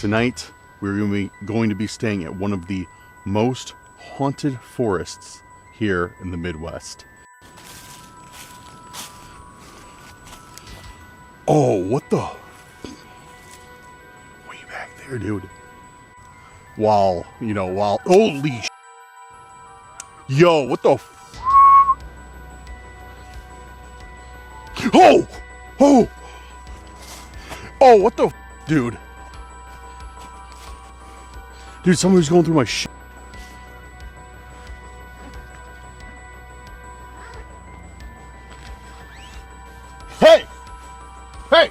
Tonight, we're going to be staying at one of the most haunted forests here in the Midwest. Oh, what the? Way back there, dude. While, holy sh**. Yo, what the f***? Oh! Oh! Oh, what the f***, dude? Dude, somebody's going through my shit. Hey! Hey!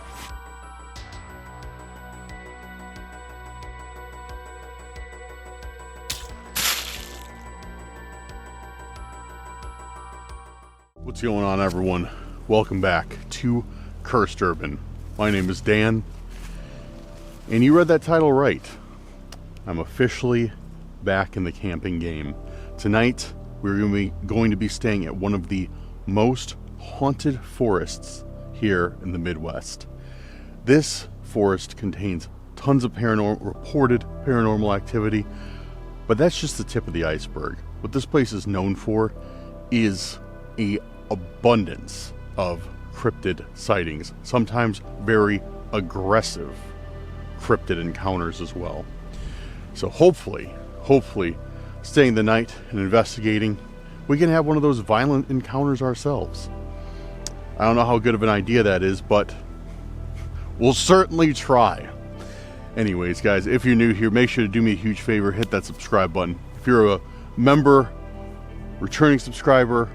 What's going on, everyone? Welcome back to Cursed Urban. My name is Dan, and you read that title right. I'm officially back in the camping game. Tonight, we're going to be staying at one of the most haunted forests here in the Midwest. This forest contains tons of reported paranormal activity, but that's just the tip of the iceberg. What this place is known for is an abundance of cryptid sightings, sometimes very aggressive cryptid encounters as well. So hopefully, staying the night and investigating, we can have one of those violent encounters ourselves. I don't know how good of an idea that is, but we'll certainly try. Anyways, guys, if you're new here, make sure to do me a huge favor, hit that subscribe button. If you're a member, returning subscriber,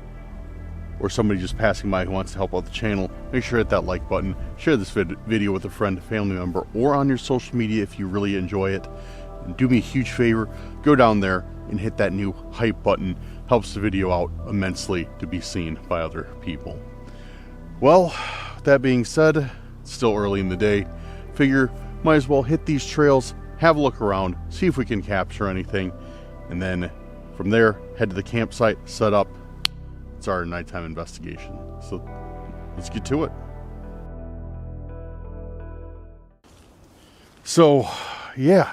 or somebody just passing by who wants to help out the channel, make sure to hit that like button, share this video with a friend, family member, or on your social media if you really enjoy it. And do me a huge favor, go down there and hit that new hype button. Helps the video out immensely to be seen by other people. Well, that being said, it's still early in the day. Figure might as well hit these trails, have a look around, see if we can capture anything, and then from there, head to the campsite, set up. It's our nighttime investigation. So let's get to it. So, yeah.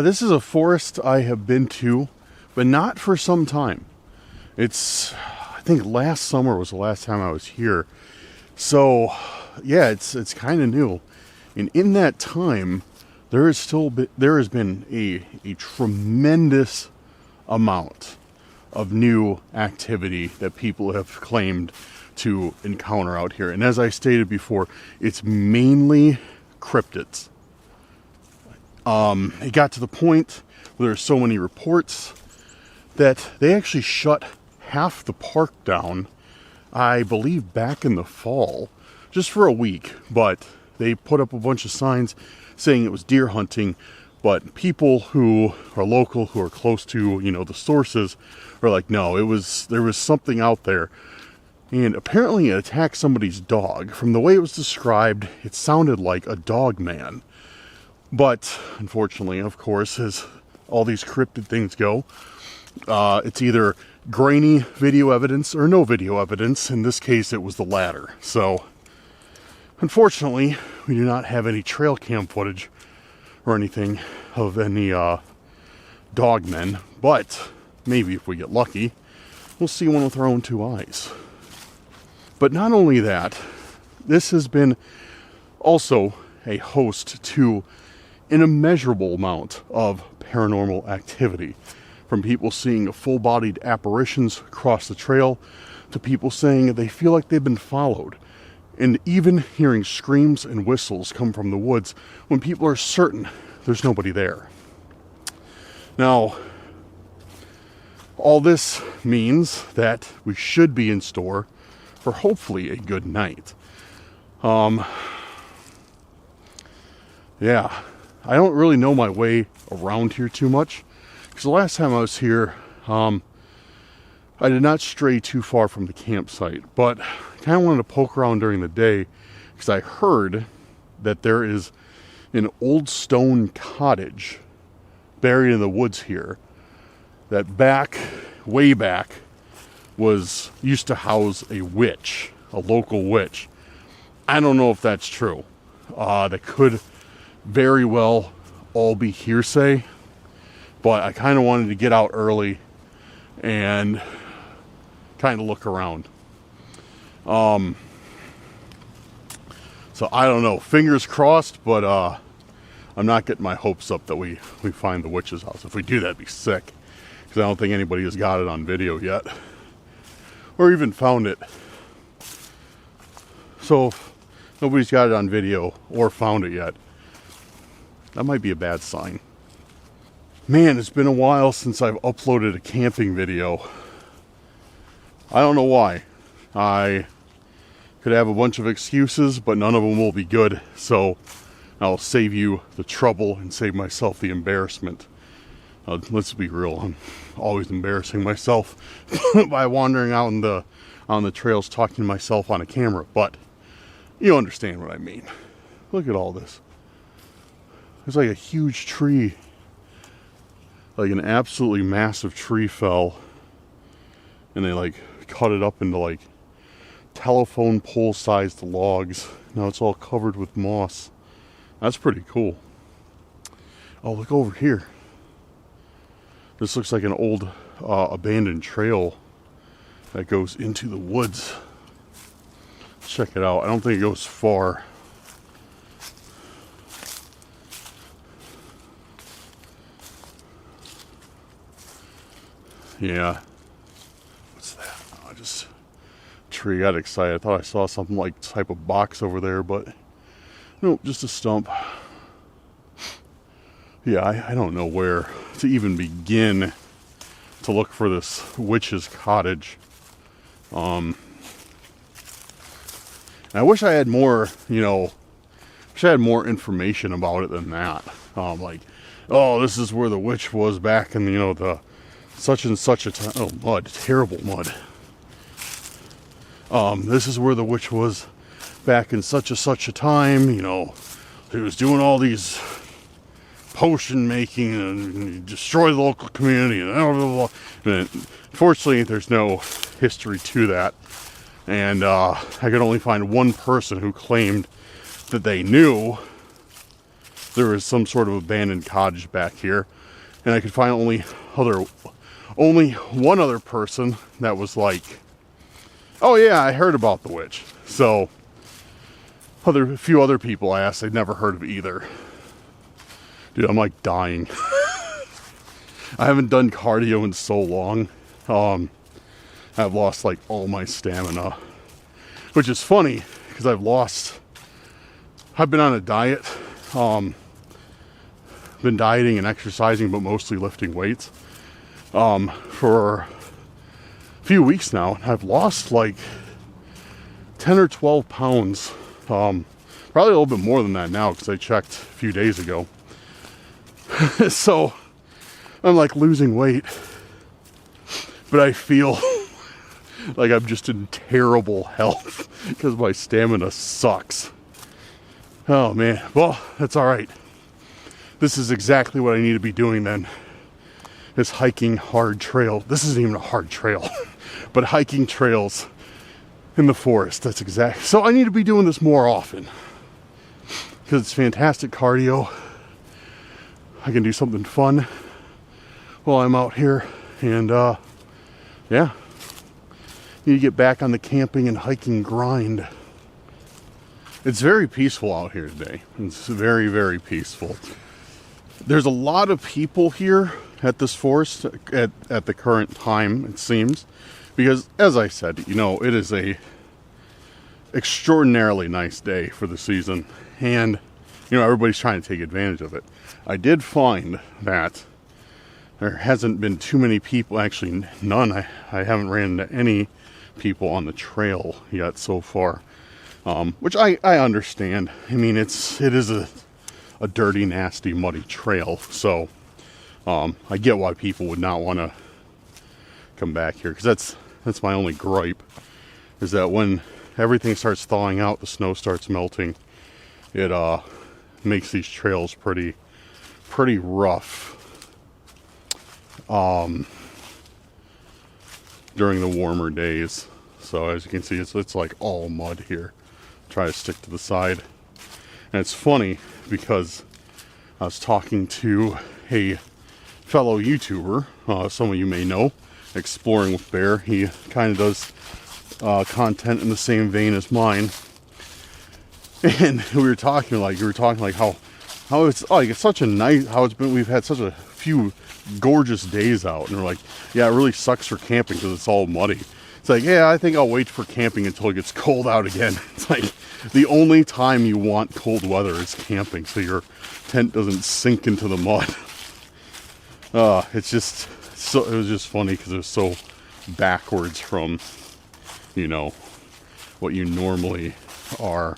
This is a forest I have been to, but not for some time. I think last summer was the last time I was here. So, yeah, it's kind of new. And in that time, there has been a tremendous amount of new activity that people have claimed to encounter out here. And as I stated before, it's mainly cryptids. It got to the point where there's so many reports that they actually shut half the park down, I believe back in the fall, just for a week. But they put up a bunch of signs saying it was deer hunting, but people who are local, who are close to, the sources, are like, no, there was something out there. And apparently it attacked somebody's dog. From the way it was described, it sounded like a dog man. But unfortunately, of course, as all these cryptid things go, it's either grainy video evidence or no video evidence. In this case, it was the latter. So unfortunately, we do not have any trail cam footage or anything of any dogmen, but maybe if we get lucky, we'll see one with our own two eyes. But not only that, this has been also a host to an immeasurable amount of paranormal activity, from people seeing full-bodied apparitions across the trail to people saying they feel like they've been followed, and even hearing screams and whistles come from the woods when people are certain there's nobody there. Now, all this means that we should be in store for hopefully a good night. Yeah, I don't really know my way around here too much, because the last time I was here, I did not stray too far from the campsite, but I kind of wanted to poke around during the day, because I heard that there is an old stone cottage buried in the woods here that way back, used to house a witch, a local witch. I don't know if that's true. That could very well all be hearsay, but I kind of wanted to get out early and kind of look around. So I don't know, fingers crossed, but I'm not getting my hopes up that we find the witch's house. If we do, that'd be sick, because I don't think anybody has got it on video yet, or even found it. So if nobody's got it on video or found it yet, that might be a bad sign. Man, it's been a while since I've uploaded a camping video. I don't know why. I could have a bunch of excuses, but none of them will be good. So I'll save you the trouble and save myself the embarrassment. Let's be real. I'm always embarrassing myself by wandering out on the trails talking to myself on a camera. But you understand what I mean. Look at all this. There's like a huge tree. Like an absolutely massive tree fell. And they like cut it up into like telephone pole sized logs. Now it's all covered with moss. That's pretty cool. Oh, look over here. This looks like an old abandoned trail that goes into the woods. Check it out. I don't think it goes far. Yeah. What's that? Oh, just tree. Got excited. I thought I saw something like type of box over there, but nope, just a stump. Yeah, I don't know where to even begin to look for this witch's cottage. I wish I had more, wish I had more information about it than that. Like, oh, this is where the witch was back in, the such and such a time. Oh, mud, terrible mud. This is where the witch was back in such a time, he was doing all these potion making and destroy the local community and blah, blah, blah. And unfortunately, there's no history to that. And I could only find one person who claimed that they knew there was some sort of abandoned cottage back here. And I could find only one other person that was like, oh yeah, I heard about the witch. So a few other people I asked, they'd never heard of either. Dude, I'm like dying. I haven't done cardio in so long. I've lost like all my stamina, which is funny because I've been on a diet, been dieting and exercising, but mostly lifting weights, for a few weeks now. I've lost like 10 or 12 pounds, probably a little bit more than that now because I checked a few days ago. So I'm like losing weight, but I feel like I'm just in terrible health because my stamina sucks. Oh man, well, that's all right. This is exactly what I need to be doing then. Is hiking hard trail. This isn't even a hard trail, but hiking trails in the forest. That's exact. So I need to be doing this more often because it's fantastic cardio. I can do something fun while I'm out here, and yeah, need to get back on the camping and hiking grind. It's very peaceful out here today. It's very, very peaceful. There's a lot of people here at this forest at the current time, it seems, because as I said, it is a extraordinarily nice day for the season, and everybody's trying to take advantage of it. I did find that there hasn't been too many people, actually none. I haven't ran into any people on the trail yet so far, which I understand. I mean, it is a dirty, nasty, muddy trail, so I get why people would not want to come back here, because that's my only gripe, is that when everything starts thawing out, the snow starts melting, it makes these trails pretty rough during the warmer days. So as you can see, it's like all mud here. Try to stick to the side. And it's funny because I was talking to a fellow YouTuber, some of you may know, Exploring with Bear. He kind of does content in the same vein as mine, and we were talking like how it's like it's such a nice how it's been. We've had such a few gorgeous days out, and we're like, yeah, it really sucks for camping because it's all muddy. It's like, yeah, I think I'll wait for camping until it gets cold out again. It's like the only time you want cold weather is camping, so your tent doesn't sink into the mud. It's just so, it was just funny because it was so backwards from, you know, what you normally are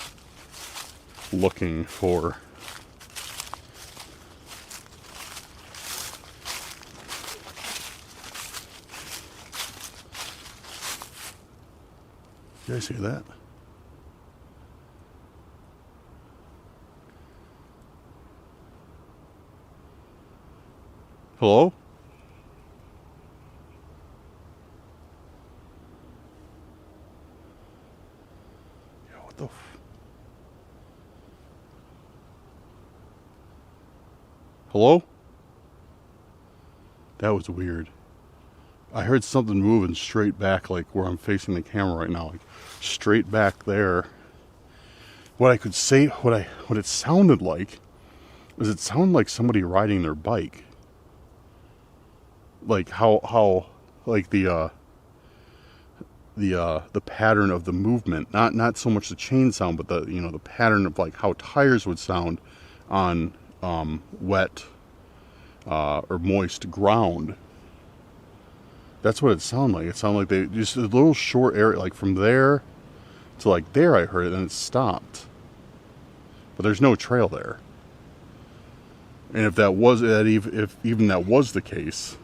looking for. Did I see that? Hello? Yeah, what the Hello? That was weird. I heard something moving straight back, like where I'm facing the camera right now, like straight back there. What I could say, what it sounded like, is it sounded like somebody riding their bike. Like how like the pattern of the movement, not so much the chain sound, but the the pattern of like how tires would sound on wet or moist ground. That's what it sounded like. It sounded like they just a little short area, like from there to like there. I heard it, and it stopped. But there's no trail there. And if that was if even that was the case,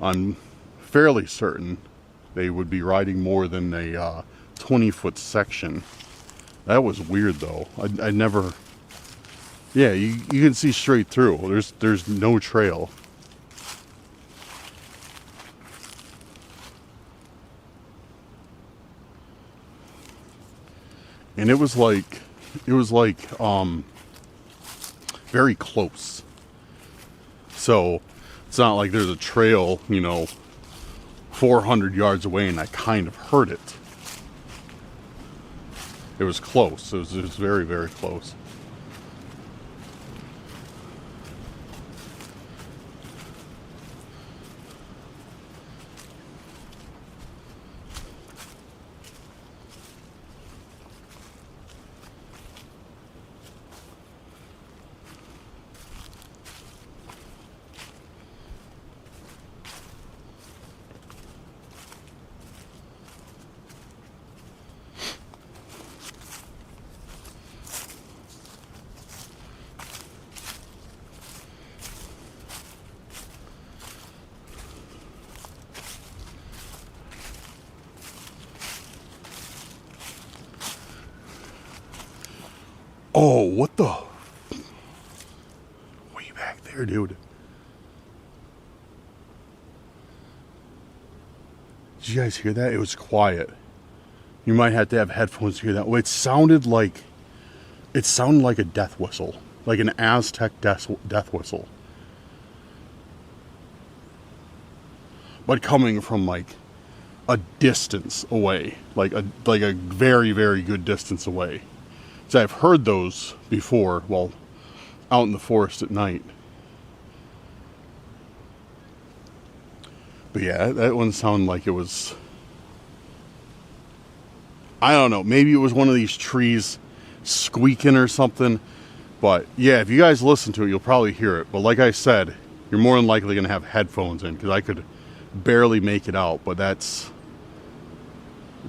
I'm fairly certain they would be riding more than a 20-foot section. That was weird, though. I never. Yeah, you can see straight through. There's no trail. And it was like very close. So it's not like there's a trail, 400 yards away, and I kind of heard it. It was close. It was very, very close. Oh, what the? Way back there, dude. Did you guys hear that? It was quiet. You might have to have headphones to hear that. It sounded like a death whistle, like an Aztec death whistle, but coming from like a distance away, like a very, very good distance away. So I've heard those before while out in the forest at night. But yeah, that one sounded like it was, I don't know, maybe it was one of these trees squeaking or something. But yeah, if you guys listen to it, you'll probably hear it. But like I said, you're more than likely going to have headphones in, because I could barely make it out. But that's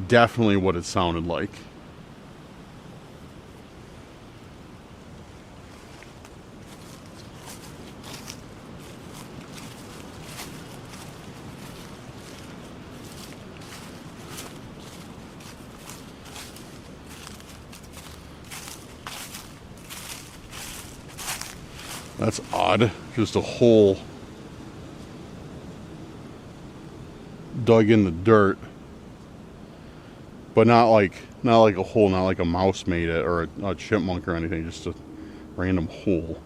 definitely what it sounded like. That's odd. Just a hole dug in the dirt, but not like a hole, not like a mouse made it or a chipmunk or anything. Just a random hole.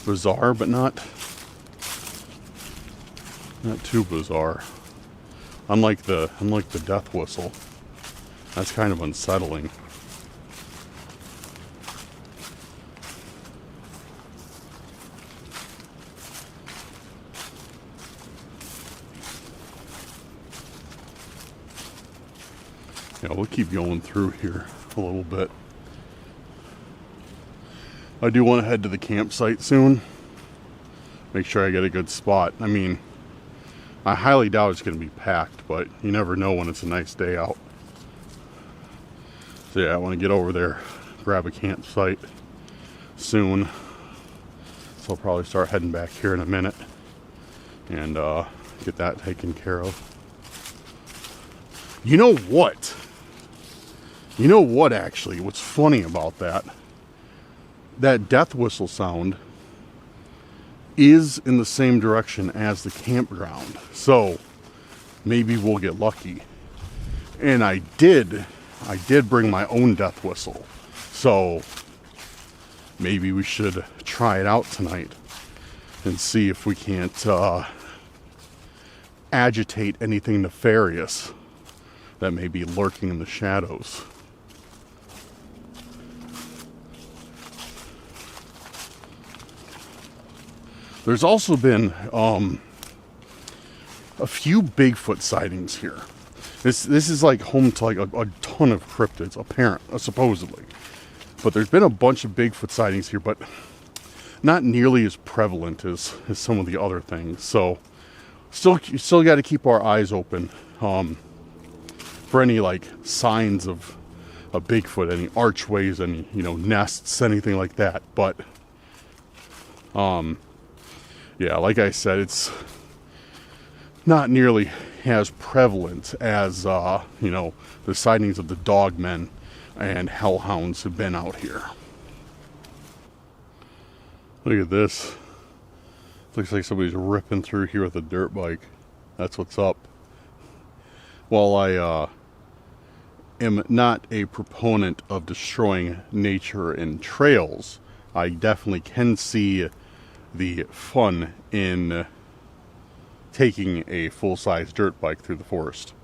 Bizarre, but not too bizarre. Unlike the death whistle. That's kind of unsettling. Yeah, we'll keep going through here a little bit. I do want to head to the campsite soon. Make sure I get a good spot. I mean, I highly doubt it's going to be packed, but you never know when it's a nice day out. So yeah, I want to get over there, grab a campsite soon. So I'll probably start heading back here in a minute and get that taken care of. You know what? You know what, actually? What's funny about that? That death whistle sound is in the same direction as the campground. So maybe we'll get lucky. And I did bring my own death whistle. So maybe we should try it out tonight and see if we can't agitate anything nefarious that may be lurking in the shadows. There's also been a few Bigfoot sightings here. This is like home to like a ton of cryptids, supposedly. But there's been a bunch of Bigfoot sightings here, but not nearly as prevalent as some of the other things. So still got to keep our eyes open for any like signs of a Bigfoot, any archways, any nests, anything like that. But yeah, like I said, it's not nearly as prevalent as, the sightings of the dogmen and hellhounds have been out here. Look at this. Looks like somebody's ripping through here with a dirt bike. That's what's up. While I am not a proponent of destroying nature and trails, I definitely can see the fun in taking a full-size dirt bike through the forest.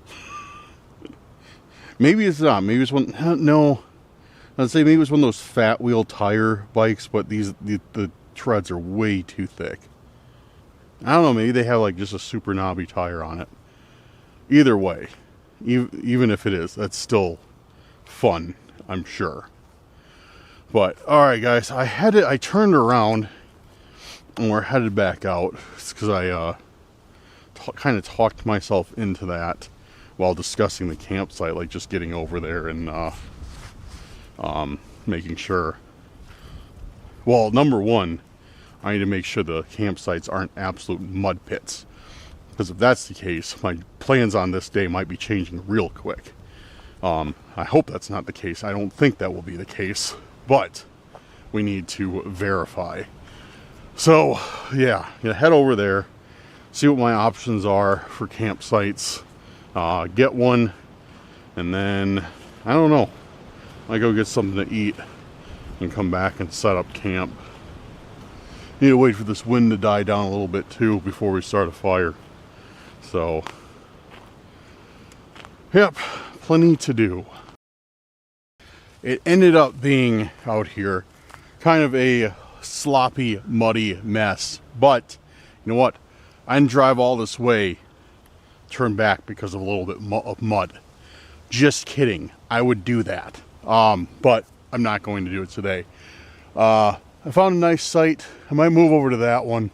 Maybe it's not. Maybe it's one. No, I'd say maybe it's one of those fat wheel tire bikes, but the treads are way too thick. I don't know. Maybe they have like just a super knobby tire on it. Either way, even if it is, that's still fun, I'm sure. But all right, guys, I turned around. And we're headed back out. It's because I kind of talked myself into that while discussing the campsite, like just getting over there and making sure. Well, number one, I need to make sure the campsites aren't absolute mud pits. Because if that's the case, my plans on this day might be changing real quick. I hope that's not the case. I don't think that will be the case. But we need to verify. So, yeah, head over there, see what my options are for campsites, get one, and then, I don't know, I go get something to eat and come back and set up camp. Need to wait for this wind to die down a little bit too before we start a fire. So, yep, plenty to do. It ended up being out here kind of a sloppy, muddy mess, but you know what, I didn't drive all this way, turn back because of a little bit of mud. Just kidding, I would do that, but I'm not going to do it today. I found a nice site. I might move over to that one,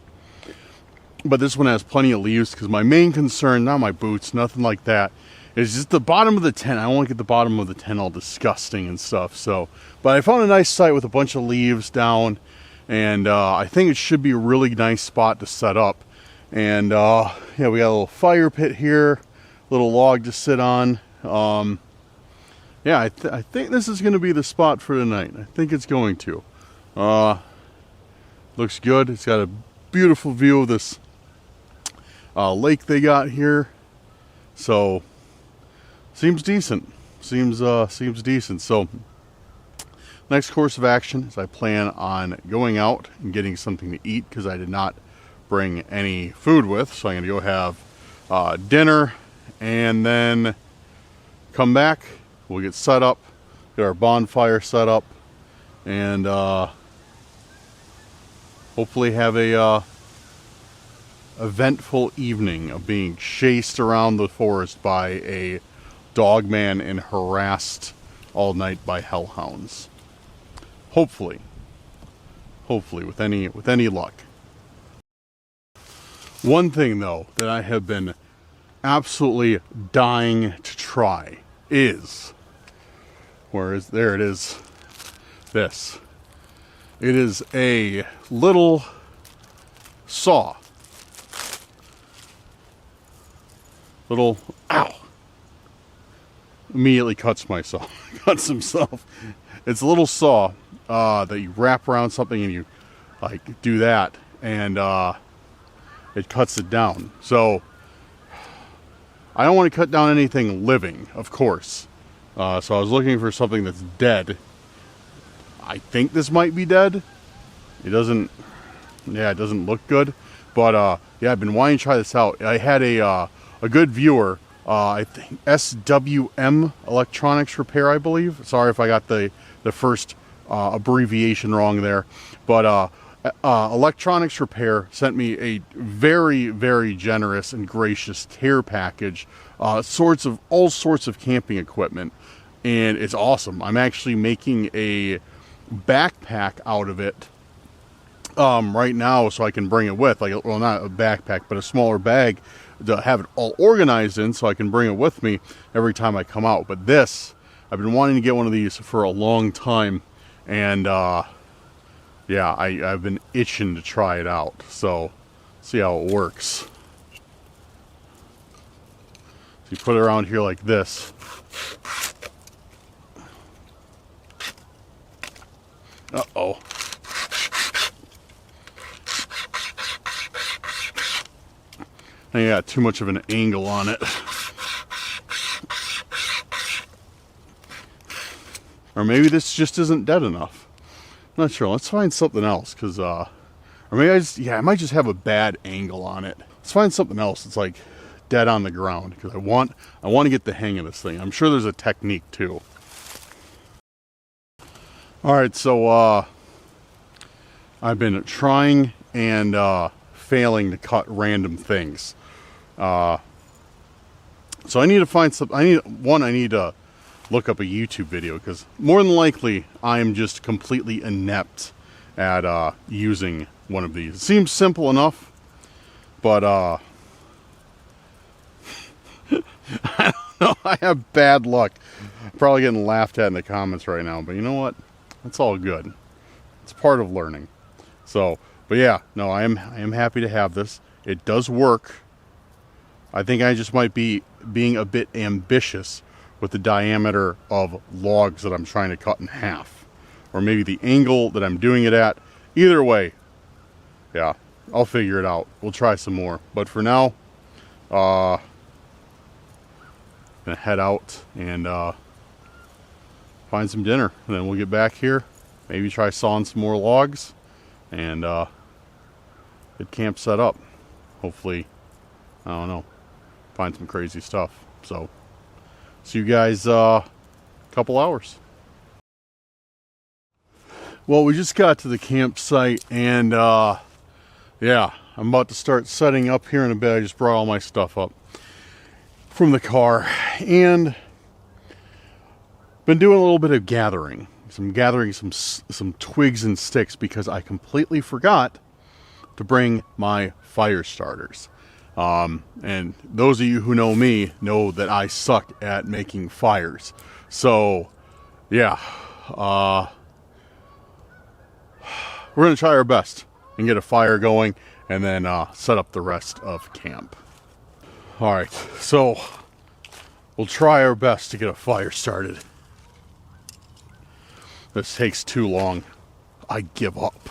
but this one has plenty of leaves, because my main concern, not my boots, nothing like that, is just the bottom of the tent. I don't want to get the bottom of the tent all disgusting and stuff. So, but I found a nice site with a bunch of leaves down. And I think it should be a really nice spot to set up. And yeah, we got a little fire pit here, little log to sit on. Yeah, I think this is going to be the spot for tonight. I think it's going to. Looks good. It's got a beautiful view of this lake they got here. So seems decent. Seems decent. So next course of action is I plan on going out and getting something to eat because I did not bring any food with. So I'm going to go have dinner and then come back. We'll get set up, get our bonfire set up, and hopefully have a eventful evening of being chased around the forest by a dog man and harassed all night by hellhounds. Hopefully with any luck. One thing though that I have been absolutely dying to try is, there it is, this. It is a little saw. Ow! Immediately cuts himself. It's a little saw that you wrap around something and you like do that, and it cuts it down. So I don't want to cut down anything living, of course. So I was looking for something that's dead. I think this might be dead. It doesn't look good. But yeah, I've been wanting to try this out. I had a good viewer, I think SWM Electronics Repair, I believe. Sorry if I got the first abbreviation wrong there. But Electronics Repair sent me a very, very generous and gracious care package, all sorts of camping equipment, and it's awesome. I'm actually making a backpack out of it right now, so I can bring it with, like, well, not a backpack, but a smaller bag to have it all organized in, so I can bring it with me every time I come out. But this, I've been wanting to get one of these for a long time, and yeah, I've been itching to try it out. So, see how it works. So you put it around here like this. Uh-oh. I think I got too much of an angle on it. Or maybe this just isn't dead enough. I'm not sure. Let's find something else, because or maybe I might just have a bad angle on it. Let's find something else that's like dead on the ground, because I want to get the hang of this thing. I'm sure there's a technique too. All right, so I've been trying and failing to cut random things. So I need to find some. I need to look up a YouTube video, because more than likely I'm just completely inept at using one of these. It seems simple enough, but I don't know. I have bad luck. Probably getting laughed at in the comments right now, but you know what? It's all good. It's part of learning. So, but yeah, no, I am happy to have this. It does work. I think I just might be being a bit ambitious with the diameter of logs that I'm trying to cut in half, or maybe the angle that I'm doing it at. Either way, yeah, I'll figure it out. We'll try some more, but for now, gonna head out and find some dinner, and then we'll get back here, maybe try sawing some more logs, and get camp set up. Hopefully, I don't know, find some crazy stuff. So see you guys a couple hours. Well, we just got to the campsite, and yeah, I'm about to start setting up here in a bit. I just brought all my stuff up from the car, and been doing a little bit of gathering. Gathering some twigs and sticks, because I completely forgot to bring my fire starters. And those of you who know me know that I suck at making fires. So, yeah, we're going to try our best and get a fire going, and then set up the rest of camp. All right, so we'll try our best to get a fire started. This takes too long. I give up.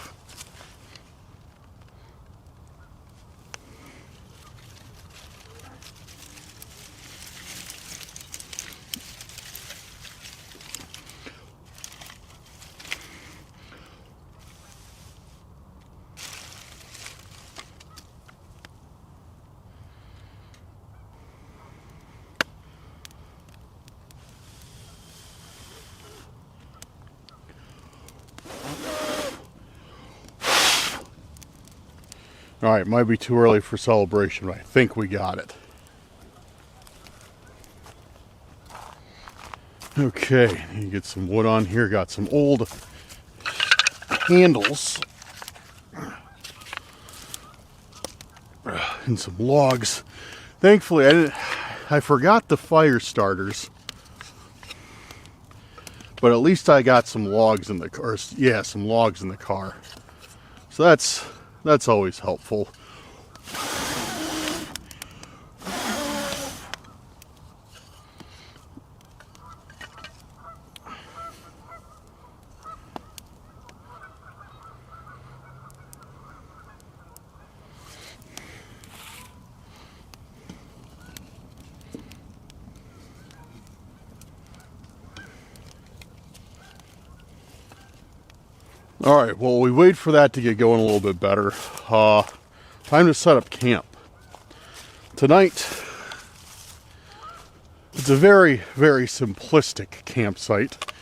All right, might be too early for celebration, but I think we got it. Okay, you get some wood on here. Got some old handles and some logs. Thankfully, I forgot the fire starters, but at least I got some logs in the car. Yeah, some logs in the car. So that's always helpful. All right, well, we wait for that to get going a little bit better. Time to set up camp. Tonight, it's a very, very simplistic campsite.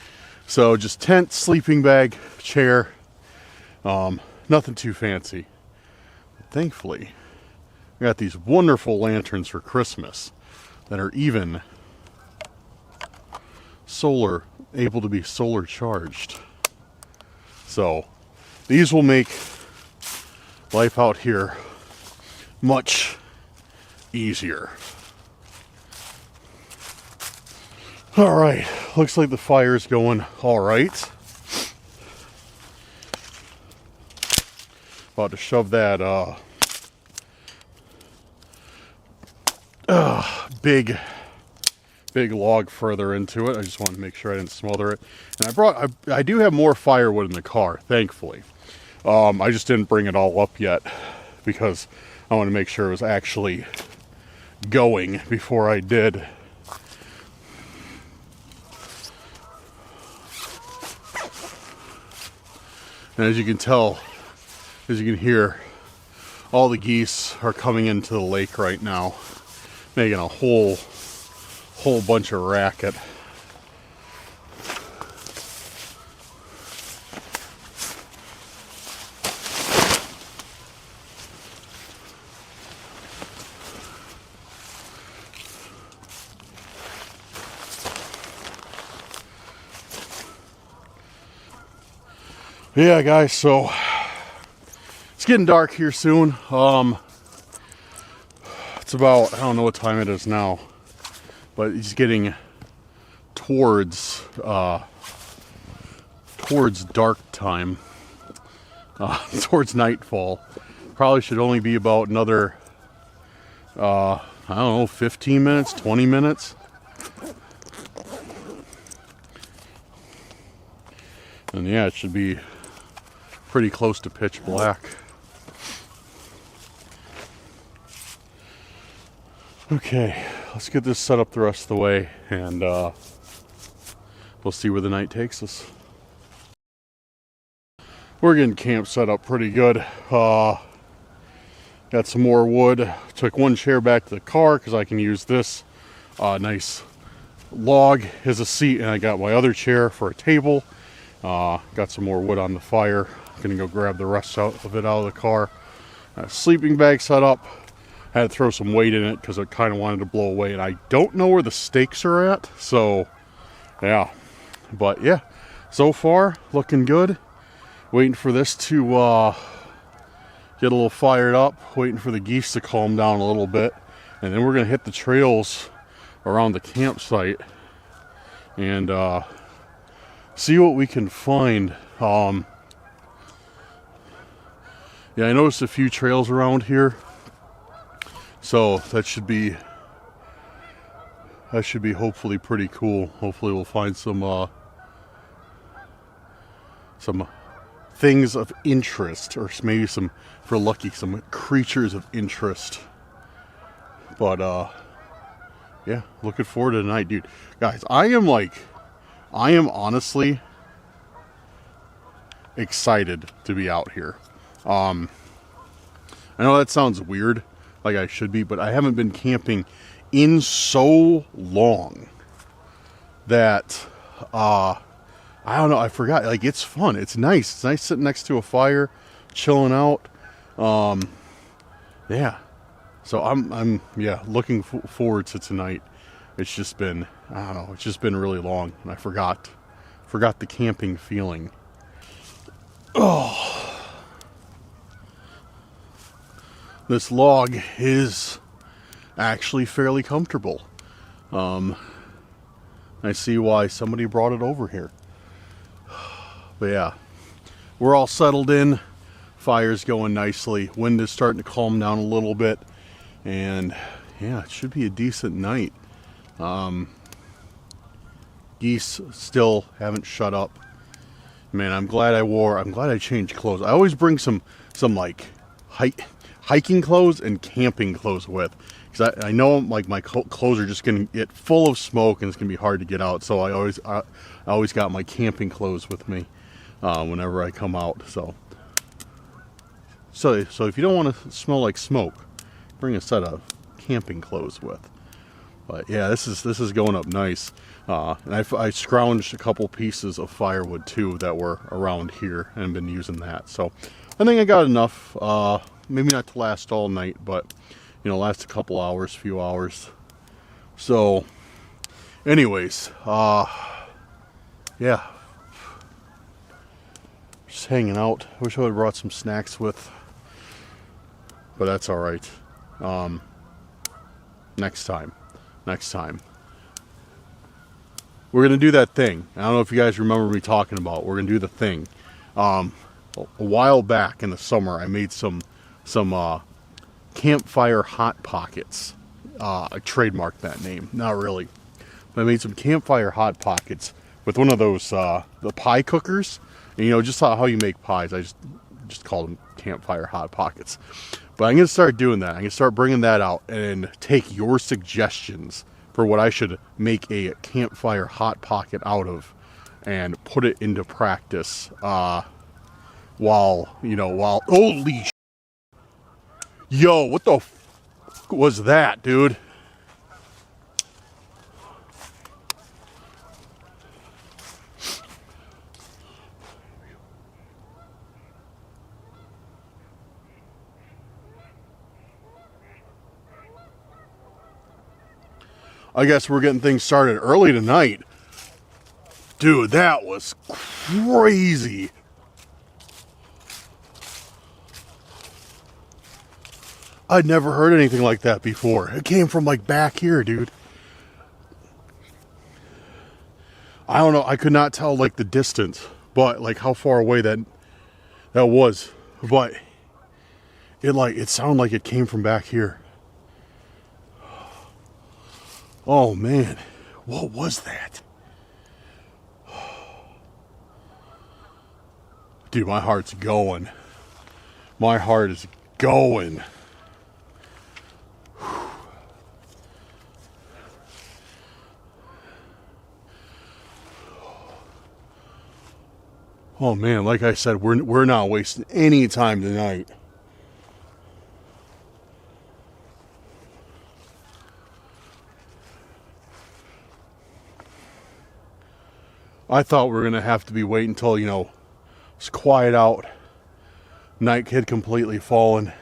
So just tent, sleeping bag, chair, nothing too fancy. But thankfully, we got these wonderful lanterns for Christmas that are even able to be solar charged. So these will make life out here much easier. All right, looks like the fire's going all right. About to shove that big log further into it. I just wanted to make sure I didn't smother it. And I do have more firewood in the car, thankfully. I just didn't bring it all up yet because I want to make sure it was actually going before I did. And as you can tell, as you can hear, all the geese are coming into the lake right now, making a whole bunch of racket. Yeah, guys, so it's getting dark here soon. It's about, I don't know what time it is now, but it's getting towards dark time, towards nightfall. Probably should only be about another, I don't know, 15 minutes, 20 minutes. And yeah, it should be pretty close to pitch black. Okay, let's get this set up the rest of the way, and we'll see where the night takes us. We're getting camp set up pretty good. Got some more wood. Took one chair back to the car because I can use this nice log as a seat, and I got my other chair for a table. Got some more wood on the fire. Gonna go grab the rest of it out of the car. Sleeping bag set up. I had to throw some weight in it because I kind of wanted to blow away, and I don't know where the stakes are at, so yeah. But yeah, so far looking good. Waiting for this to get a little fired up, waiting for the geese to calm down a little bit, and then we're gonna hit the trails around the campsite and see what we can find. Yeah, I noticed a few trails around here. So that should be hopefully pretty cool. Hopefully we'll find some things of interest, or maybe some, for lucky, some creatures of interest. But yeah, looking forward to tonight, dude. Guys, I am honestly excited to be out here. I know that sounds weird, like I should be, but I haven't been camping in so long that I don't know, I forgot. Like, it's fun, it's nice sitting next to a fire, chilling out. yeah. So I'm yeah, looking forward to tonight. It's just been, I don't know, it's just been really long, and I forgot the camping feeling. Oh, this log is actually fairly comfortable. I see why somebody brought it over here. But yeah, we're all settled in. Fire's going nicely. Wind is starting to calm down a little bit. And yeah, it should be a decent night. Geese still haven't shut up. Man, I'm glad I changed clothes. I always bring some like hiking clothes and camping clothes with. Because I know like my clothes are just going to get full of smoke and it's going to be hard to get out. So I always got my camping clothes with me whenever I come out. So if you don't want to smell like smoke, bring a set of camping clothes with. But yeah, this is going up nice. And I scrounged a couple pieces of firewood too that were around here and been using that. So I think I got enough. Maybe not to last all night, but you know, last a couple hours, few hours. So anyways, yeah, just hanging out. Wish I would have brought some snacks with, but that's all right. Next time. We're going to do that thing. I don't know if you guys remember me talking about. We're going to do the thing. A while back in the summer, I made some campfire hot pockets. I trademarked that name. Not really. But I made some campfire hot pockets with one of those the pie cookers. And, you know, just how you make pies. I just call them campfire hot pockets. But I'm going to start doing that. I'm going to start bringing that out and take your suggestions for what I should make a campfire hot pocket out of and put it into practice while holy yo, what the was that, dude? I guess we're getting things started early tonight. Dude, that was crazy. I'd never heard anything like that before. It came from like back here, dude. I don't know. I could not tell like the distance, but like how far away that was. But it sounded like it came from back here. Oh man, what was that? Dude, my heart's going. My heart is going. Oh man, like I said, we're not wasting any time tonight. I thought we were gonna have to be waiting until, you know, it's quiet out, night had completely fallen.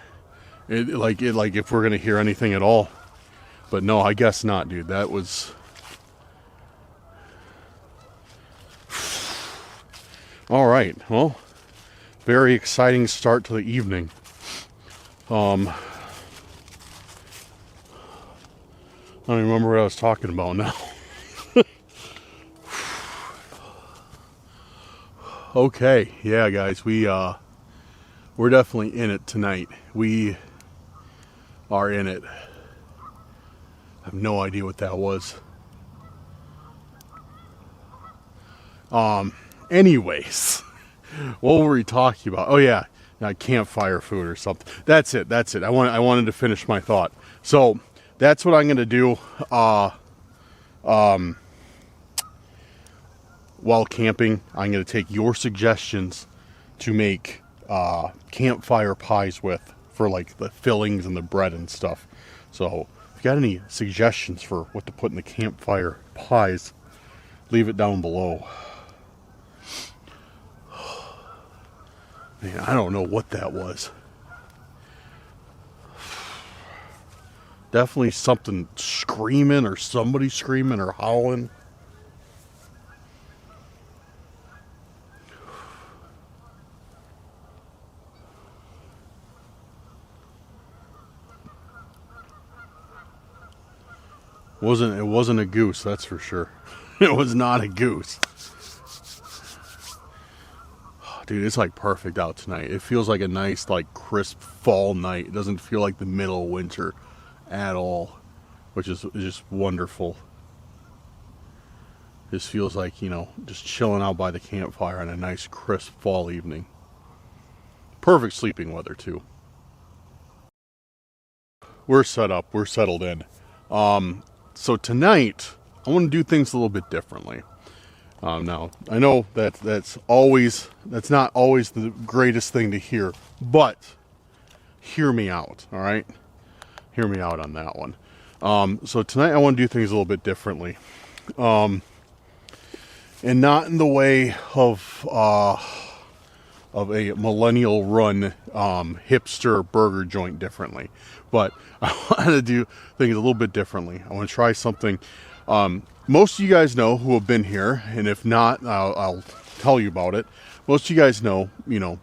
Like if we're gonna hear anything at all. But no, I guess not, dude. That was all right. Well, very exciting start to the evening. I don't even remember what I was talking about now. Okay, yeah, guys, we're definitely in it tonight. We are in it. I have no idea what that was. Anyways, what were we talking about? Oh yeah, campfire food or something. That's it. I wanted to finish my thought. So that's what I'm gonna do. While camping, I'm gonna take your suggestions to make campfire pies with for like the fillings and the bread and stuff. So if you got any suggestions for what to put in the campfire pies, leave it down below. Man, I don't know what that was. Definitely something screaming, or somebody screaming or howling. It wasn't a goose, that's for sure. It was not a goose. Dude, it's like perfect out tonight. It feels like a nice, like, crisp fall night. It doesn't feel like the middle of winter at all, which is just wonderful. Just feels like, you know, just chilling out by the campfire on a nice, crisp fall evening. Perfect sleeping weather, too. We're set up. We're settled in. So tonight, I want to do things a little bit differently. Now, I know that's not always the greatest thing to hear, but hear me out, all right? Hear me out on that one. So tonight, I want to do things a little bit differently, and not in the way of a millennial-run hipster burger joint differently, but I want to do things a little bit differently. I want to try something. Most of you guys know who have been here, and if not, I'll tell you about it. Most of you guys know, you know,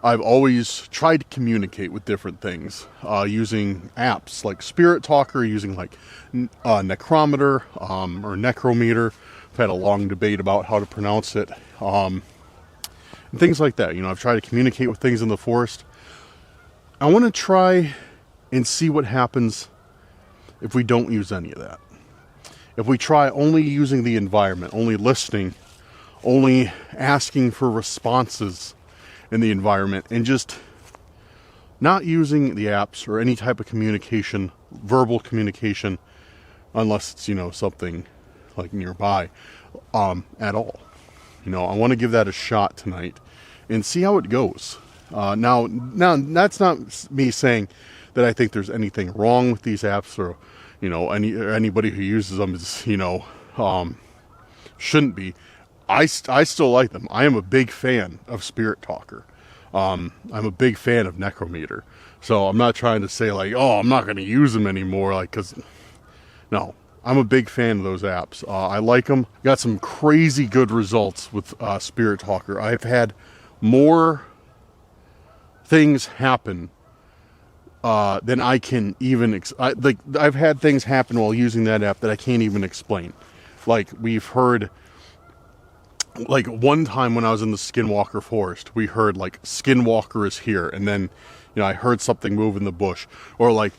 I've always tried to communicate with different things using apps like Spirit Talker, using like Necrometer or Necrometer. I've had a long debate about how to pronounce it, and things like that. You know, I've tried to communicate with things in the forest. I want to try and see what happens if we don't use any of that. If we try only using the environment, only listening, only asking for responses in the environment, and just not using the apps or any type of communication, verbal communication, unless it's, you know, something like nearby, at all. You know, I want to give that a shot tonight and see how it goes. Now, that's not me saying that I think there's anything wrong with these apps, or, you know, anybody who uses them is, you know, shouldn't be. I still like them. I am a big fan of Spirit Talker. I'm a big fan of Necrometer. So I'm not trying to say like, oh, I'm not going to use them anymore. Like, cause no, I'm a big fan of those apps. I like them. Got some crazy good results with Spirit Talker. I've had more things happen than I can even like. I've had things happen while using that app that I can't even explain. Like, we've heard, like, one time when I was in the Skinwalker Forest, we heard like Skinwalker is here, and then, you know, I heard something move in the bush. Or like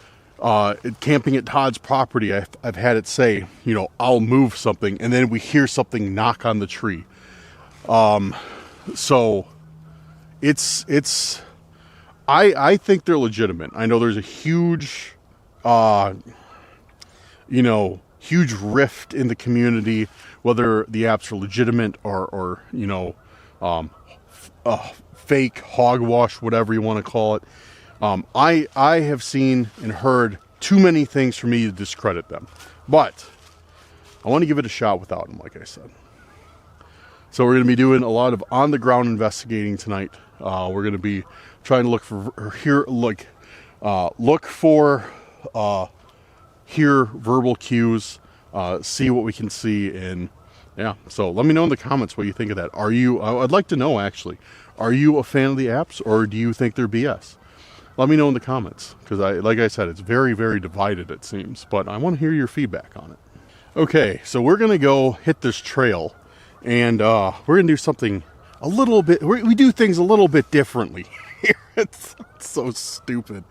camping at Todd's property, I've had it say, you know, I'll move something, and then we hear something knock on the tree. So it's I think they're legitimate. I know there's a huge, you know, huge rift in the community, whether the apps are legitimate or you know, fake, hogwash, whatever you want to call it. I have seen and heard too many things for me to discredit them. But I want to give it a shot without them, like I said. So we're going to be doing a lot of on-the-ground investigating tonight. We're going to be trying to look for hear verbal cues, see what we can see, and yeah. So let me know in the comments what you think of that. I'd like to know, actually, are you a fan of the apps, or do you think they're BS? Let me know in the comments, because like I said, it's very, very divided, it seems, but I want to hear your feedback on it. Okay, so we're going to go hit this trail, and we're going to do something a little bit, we do things a little bit differently here. It's so stupid.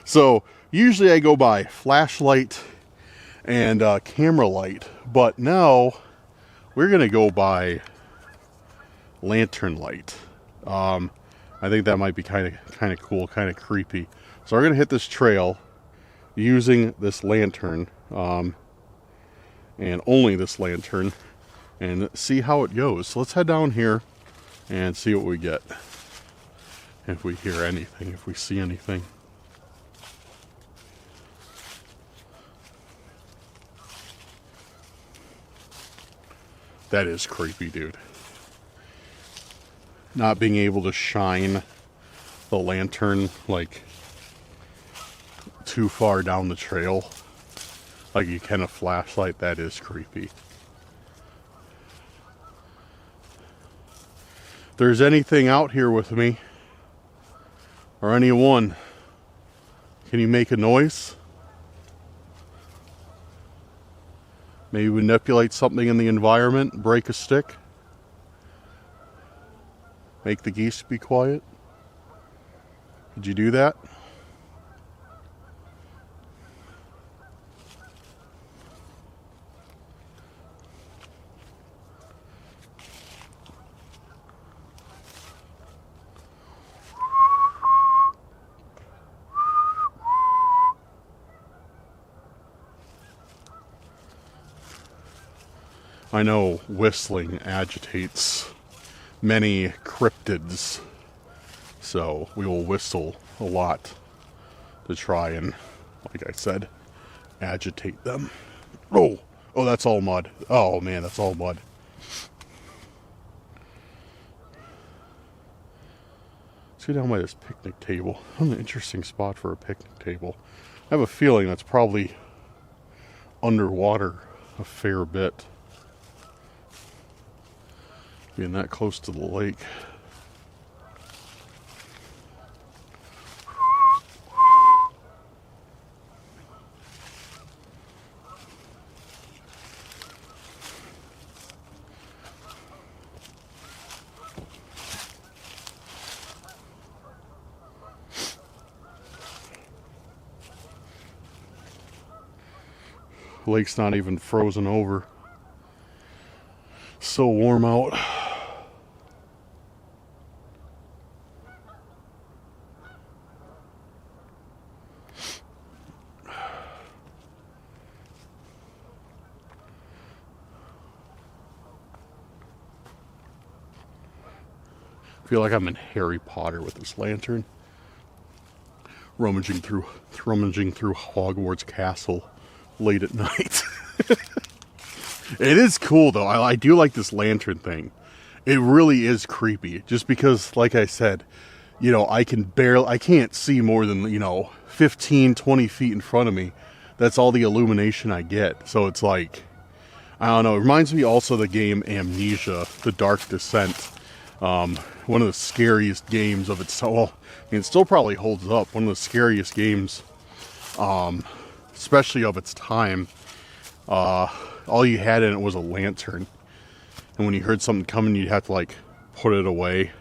So usually I go by flashlight and camera light, but now we're going to go by lantern light. I think that might be kind of cool, kind of creepy. So we're going to hit this trail using this lantern, and only this lantern, and see how it goes. So let's head down here and see what we get. If we hear anything, if we see anything. That is creepy, dude. Not being able to shine the lantern like too far down the trail, like you can a flashlight, that is creepy. If there's anything out here with me, or anyone, can you make a noise? Maybe manipulate something in the environment, break a stick, make the geese be quiet. Did you do that? I know whistling agitates many cryptids, so we will whistle a lot to try and, like I said, agitate them. Oh, that's all mud. Oh man, that's all mud. Let's go down by this picnic table. An interesting spot for a picnic table. I have a feeling that's probably underwater a fair bit. Being that close to the lake. The lake's not even frozen over. So warm out. I feel like I'm in Harry Potter with this lantern, rummaging through Hogwarts Castle late at night. It is cool though. I do like this lantern thing. It really is creepy, just because, like I said, you know, I can't see more than, 15, 20 feet in front of me. That's all the illumination I get. So it's like, I don't know. It reminds me also of the game Amnesia: The Dark Descent. One of the scariest games of its, well, I mean, it still probably holds up. One of the scariest games, especially of its time. All you had in it was a lantern, and when you heard something coming, you'd have to like put it away.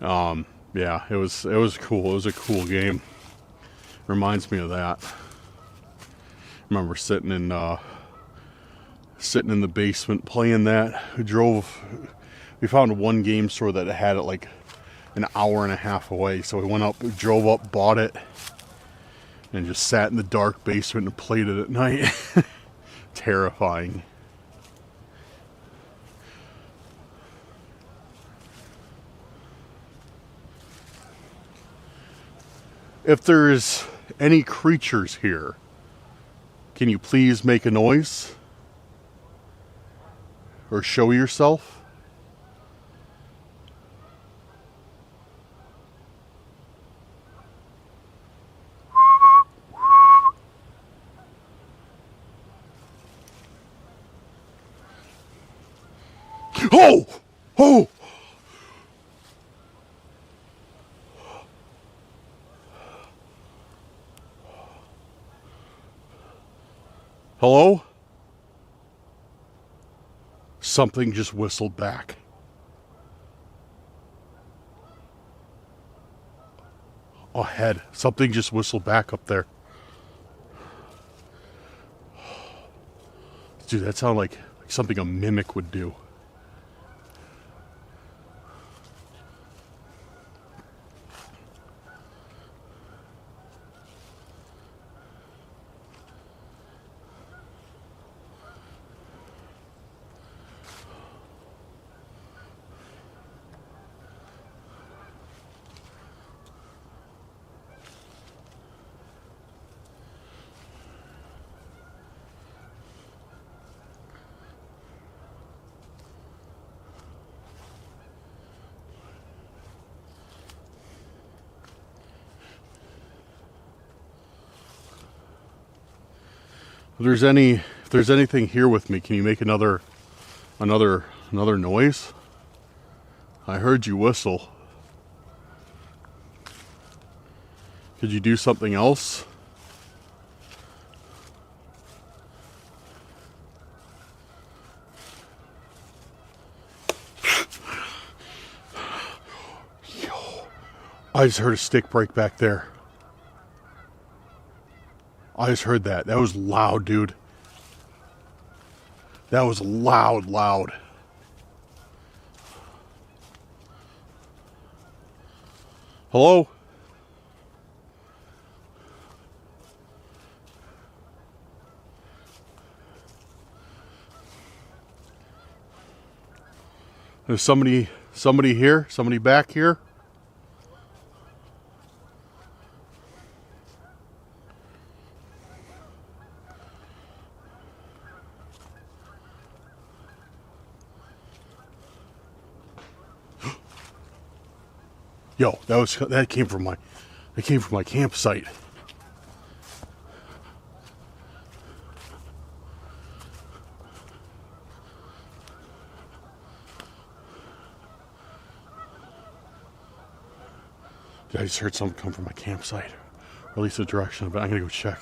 Yeah, it was cool. It was a cool game. Reminds me of that. I remember sitting in the basement playing that. We found one game store that had it like an hour and a half away. So we went up, drove up, bought it, and just sat in the dark basement and played it at night. Terrifying. If there's any creatures here, can you please make a noise? Or show yourself? Oh! Oh! Hello? Something just whistled back. Ahead. Something just whistled back up there. Dude, that sounded like something a mimic would do. If there's anything here with me, can you make another noise? I heard you whistle. Could you do something else? I just heard a stick break back there. I just heard that. That was loud, dude. That was loud. Hello? There's somebody here? Somebody back here? Yo, that came from my campsite. I just heard something come from my campsite, or at least the direction of it. I'm gonna go check.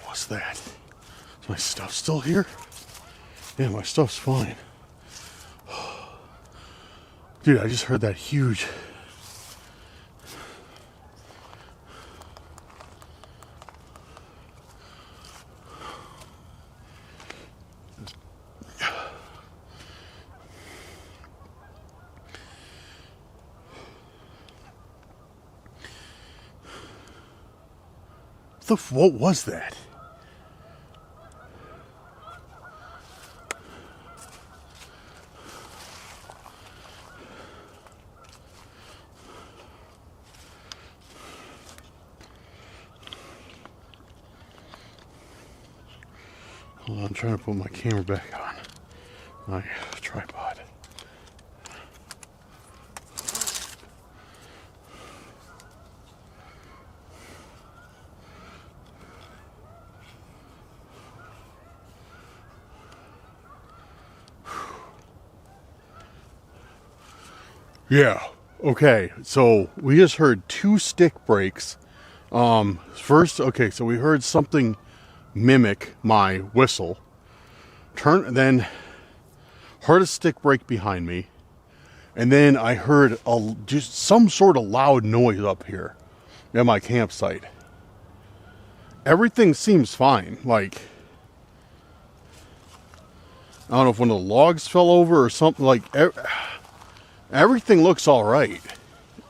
What's that? Is my stuff still here? Yeah, my stuff's fine. Dude, I just heard that huge. What was that? Hold on, I'm trying to put my camera back on my tripod. Yeah, okay, so we just heard two stick breaks. First, okay, so we heard something mimic my whistle. Then heard a stick break behind me, and then I heard just some sort of loud noise up here at my campsite. Everything seems fine. Like, I don't know if one of the logs fell over or something. Like, everything looks all right.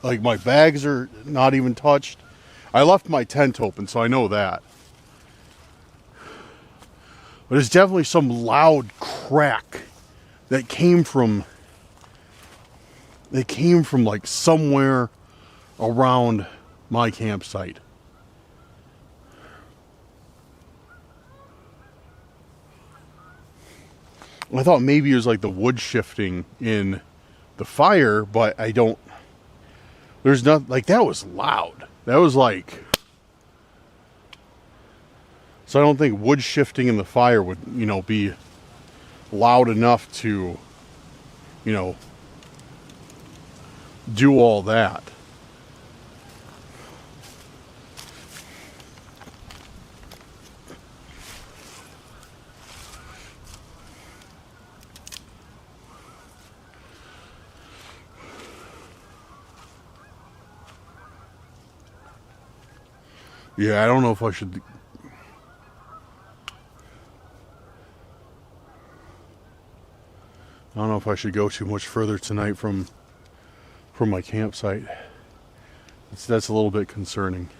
Like, my bags are not even touched. I left my tent open, so I know that. But there's definitely some loud crack that came from like somewhere around my campsite. I thought maybe it was like the wood shifting in the fire, but I don't. There's not, like, that was loud. That was like. So I don't think wood shifting in the fire would, be loud enough to, do all that. Yeah, I don't know if I should. I don't know if I should go too much further tonight from my campsite. That's a little bit concerning.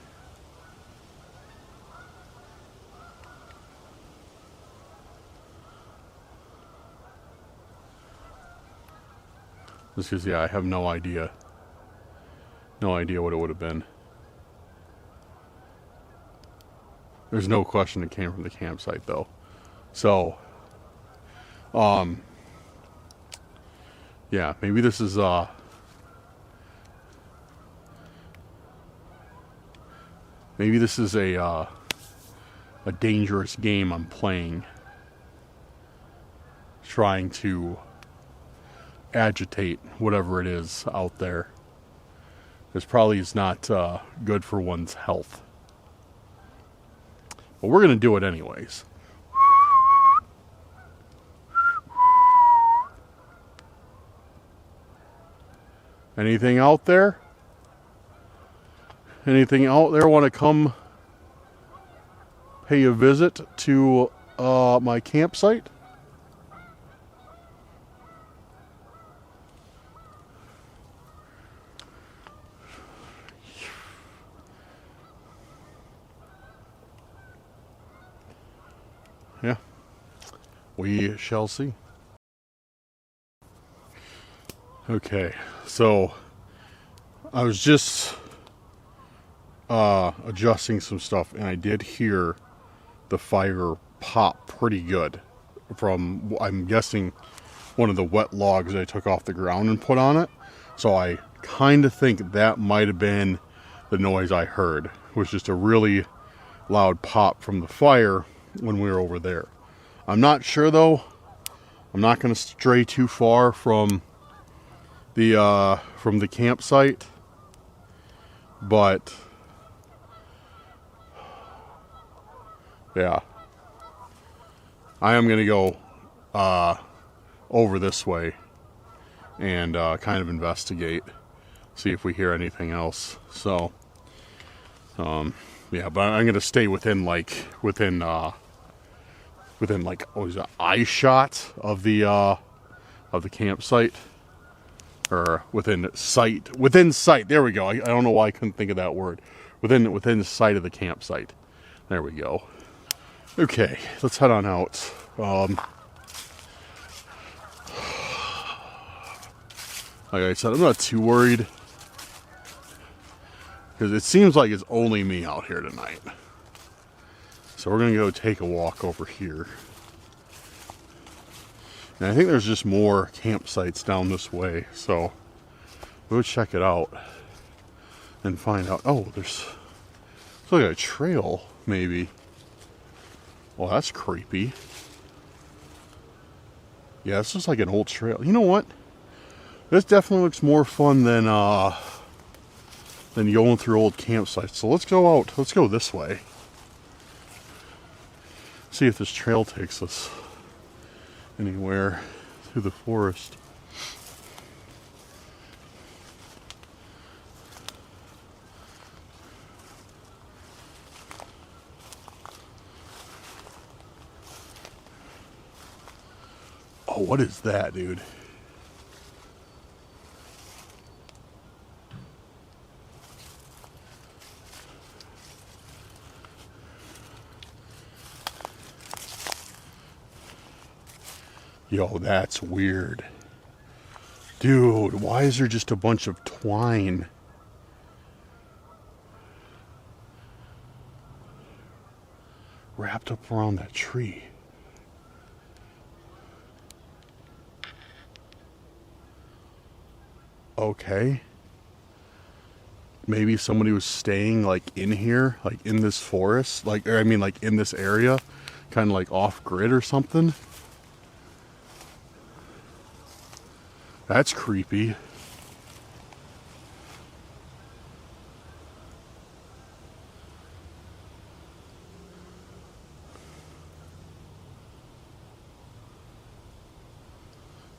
Just because, yeah, I have no idea. No idea what it would have been. There's no question it came from the campsite, though. So, yeah, maybe this is, maybe this is a dangerous game I'm playing. Trying to agitate whatever it is out there. This probably is not good for one's health. But we're going to do it anyways. Anything out there? Anything out there want to come pay a visit to my campsite? Yeah, we shall see. Okay, so I was just adjusting some stuff, and I did hear the fire pop pretty good from, I'm guessing, one of the wet logs I took off the ground and put on it. So I kind of think that might have been the noise I heard. It was just a really loud pop from the fire when we were over there. I'm not sure though. I'm not going to stray too far from the campsite, but yeah, I am going to go over this way and kind of investigate, see if we hear anything else. So yeah, but I'm going to stay within like what is it, eye shot of the campsite, or within sight. There we go. I don't know why I couldn't think of that word. Within sight of the campsite. There we go. Okay, let's head on out. Like I said, I'm not too worried, because it seems like it's only me out here tonight. So we're going to go take a walk over here. And I think there's just more campsites down this way. So we'll check it out and find out. Oh, there's like a trail, maybe. Well, that's creepy. Yeah, this looks like an old trail. You know what? This definitely looks more fun than going through old campsites. So let's go out. Let's go this way. See if this trail takes us anywhere through the forest. Oh, what is that, dude? Yo, that's weird. Dude, why is there just a bunch of twine? Wrapped up around that tree. Okay. Maybe somebody was staying like in here, like in this forest, like, or I mean like in this area, kind of like off grid or something. That's creepy.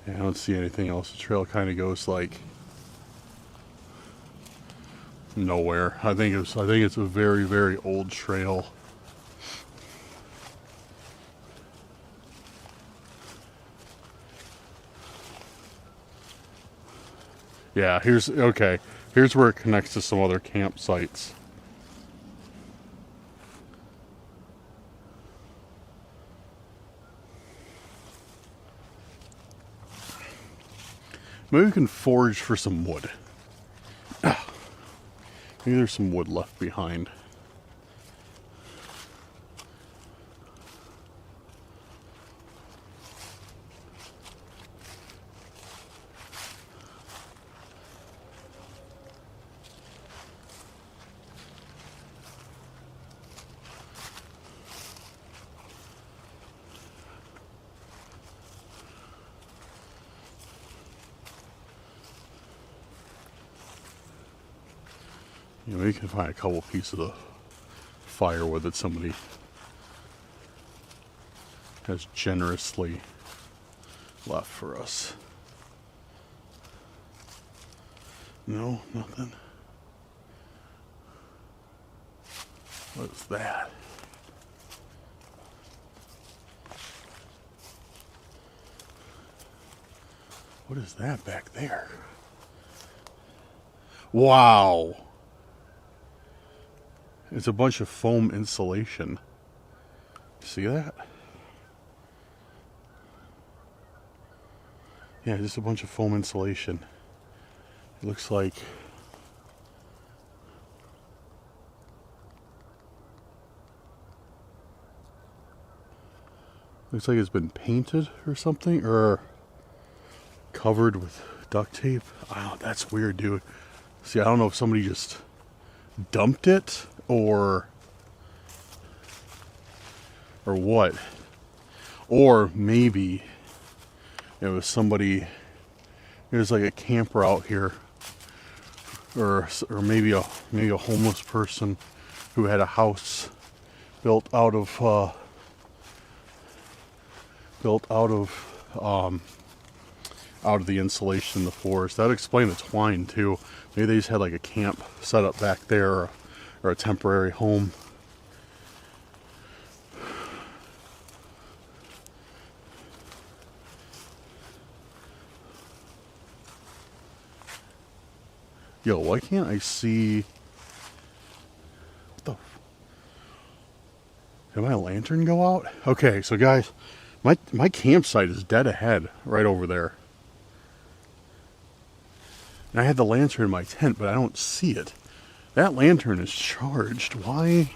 Yeah, I don't see anything else. The trail kind of goes like nowhere. I think it's a very, very old trail. Yeah, here's where it connects to some other campsites. Maybe we can forage for some wood. Maybe there's some wood left behind. You know, you can find a couple pieces of firewood that somebody has generously left for us. No, nothing. What is that? What is that back there? Wow! It's a bunch of foam insulation. See that? Yeah, just a bunch of foam insulation. It looks like it's been painted or something, or covered with duct tape. Oh, that's weird, dude. See, I don't know if somebody just dumped it or what, or maybe it was somebody. There's like a camper out here, or maybe a homeless person who had a house built out of the insulation in the forest. That would explain the twine too. Maybe they just had like a camp set up back there, or a temporary home. Yo, why can't I see? What the? Did my lantern go out? Okay, so guys, my campsite is dead ahead, right over there. And I had the lantern in my tent, but I don't see it. That lantern is charged. Why?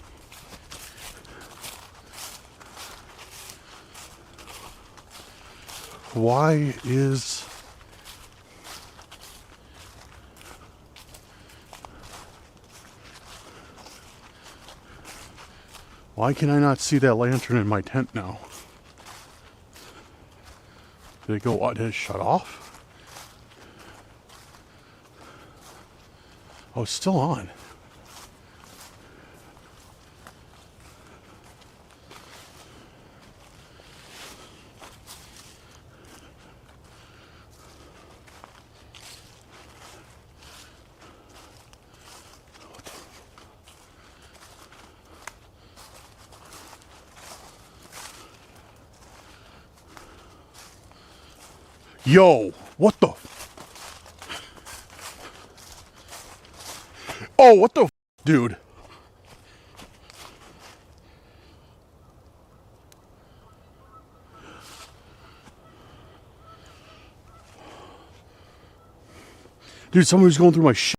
Why is... Why can I not see that lantern in my tent now? Did it go, what, did it shut off? Oh, it's still on. Yo, what the? Oh, what the, dude? Dude, somebody's going through my shit.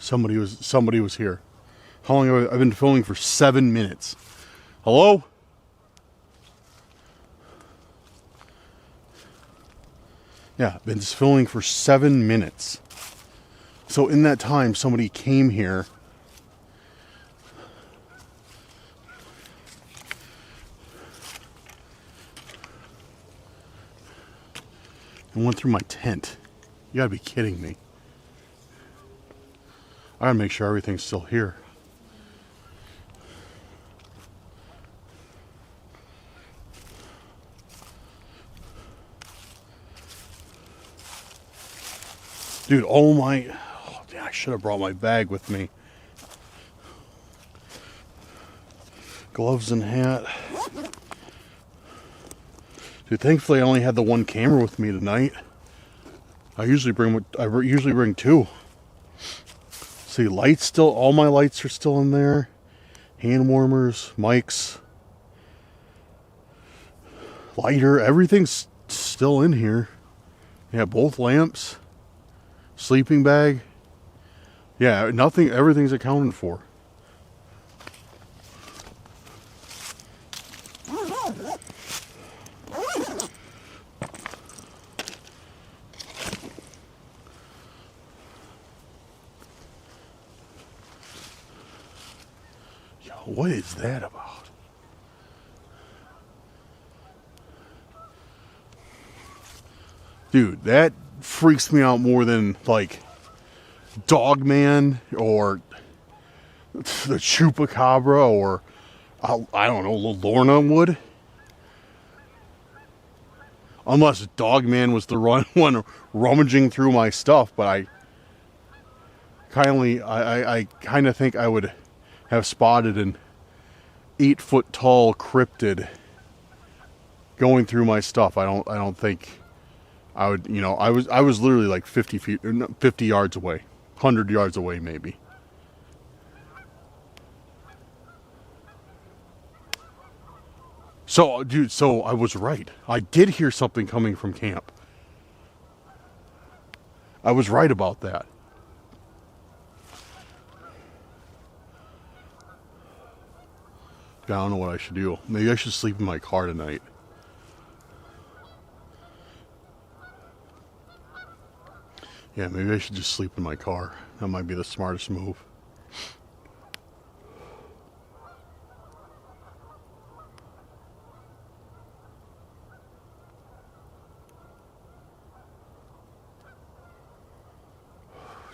Somebody was here. How long have I've been filming? For 7 minutes. Hello? Yeah, I've been filming for 7 minutes. So in that time, somebody came here. And went through my tent. You gotta be kidding me. I gotta make sure everything's still here. Dude, oh my... Oh, I should have brought my bag with me. Gloves and hat. Dude, thankfully I only had the one camera with me tonight. I usually bring two. See, lights still... All my lights are still in there. Hand warmers, mics. Lighter, everything's still in here. Yeah, both lamps. Sleeping bag. Yeah, nothing, everything's accounted for. Yo, what is that about? Dude, that freaks me out more than like Dogman or the Chupacabra or I don't know, Lorna would. Unless Dogman was the one rummaging through my stuff, but I kind of think I would have spotted an 8-foot tall cryptid going through my stuff. I don't think I would, you know, I was literally like 50 yards away, 100 yards away maybe. So, dude, so I was right. I did hear something coming from camp. I was right about that. I don't know what I should do. Maybe I should sleep in my car tonight. Yeah, maybe I should just sleep in my car. That might be the smartest move.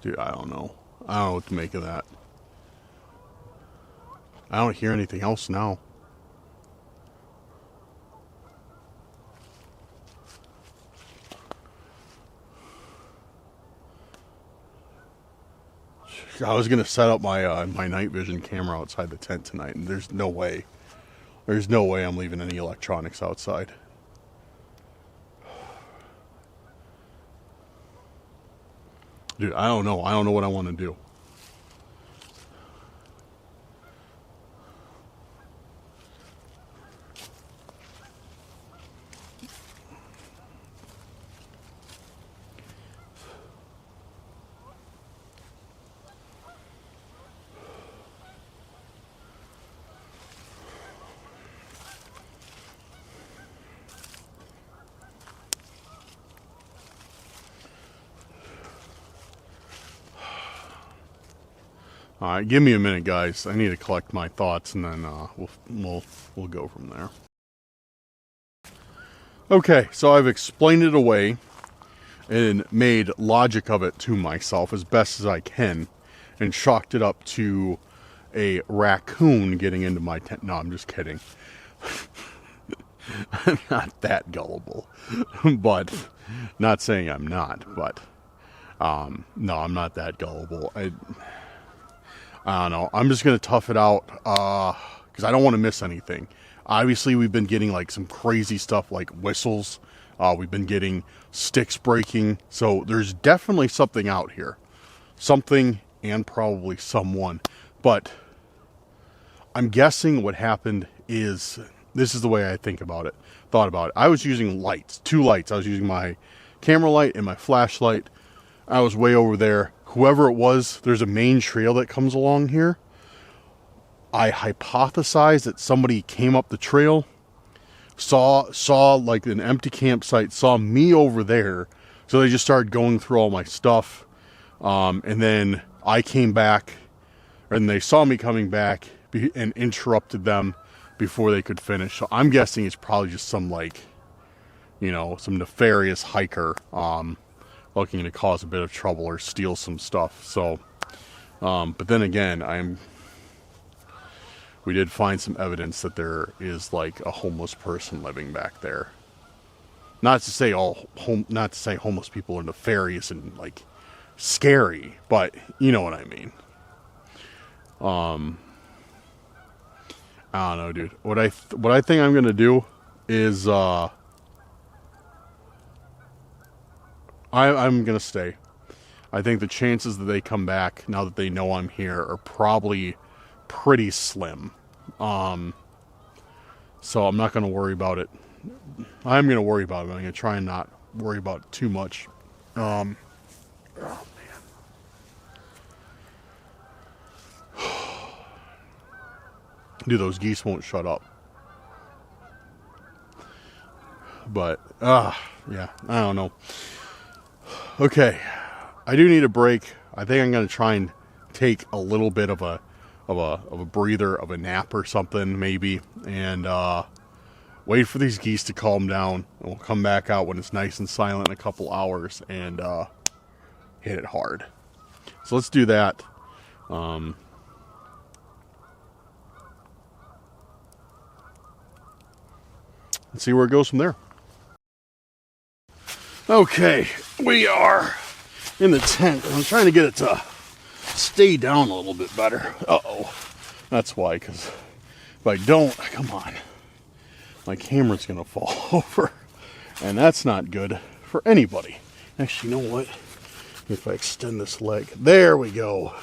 Dude, I don't know. I don't know what to make of that. I don't hear anything else now. I was gonna set up my my night vision camera outside the tent tonight, and there's no way. There's no way I'm leaving any electronics outside. Dude, I don't know. I don't know what I want to do. All right, give me a minute, guys. I need to collect my thoughts, and then we'll go from there. Okay, so I've explained it away and made logic of it to myself as best as I can, and chalked it up to a raccoon getting into my tent. No, I'm just kidding. I'm not that gullible, but not saying I'm not. But no, I'm not that gullible. I don't know. I'm just going to tough it out because I don't want to miss anything. Obviously, we've been getting like some crazy stuff like whistles. We've been getting sticks breaking. So there's definitely something out here. Something and probably someone. But I'm guessing what happened is, this is the way I thought about it. I was using lights, 2 lights. I was using my camera light and my flashlight. I was way over there. Whoever it was, there's a main trail that comes along here. I hypothesized that somebody came up the trail, saw like an empty campsite, saw me over there, so they just started going through all my stuff, and then I came back, and they saw me coming back and interrupted them before they could finish. So I'm guessing it's probably just some, like, you know, some nefarious hiker looking to cause a bit of trouble or steal some stuff. So, but then again, we did find some evidence that there is like a homeless person living back there. Not to say homeless people are nefarious and like scary, but you know what I mean. I don't know, dude. What I think I'm gonna do is I'm gonna stay. I think the chances that they come back now that they know I'm here are probably pretty slim. So I'm not gonna worry about it. I'm gonna worry about it. I'm gonna try and not worry about it too much. Oh man. Dude, those geese won't shut up. But, yeah, I don't know. Okay, I do need a break. I think I'm going to try and take a little bit of a breather, of a nap or something, maybe, and wait for these geese to calm down. And we'll come back out when it's nice and silent in a couple hours and hit it hard. So let's do that. And see where it goes from there. Okay, we are in the tent. I'm trying to get it to stay down a little bit better. Uh-oh. That's why, because if I don't, come on, my camera's going to fall over. And that's not good for anybody. Actually, you know what? If I extend this leg, there we go.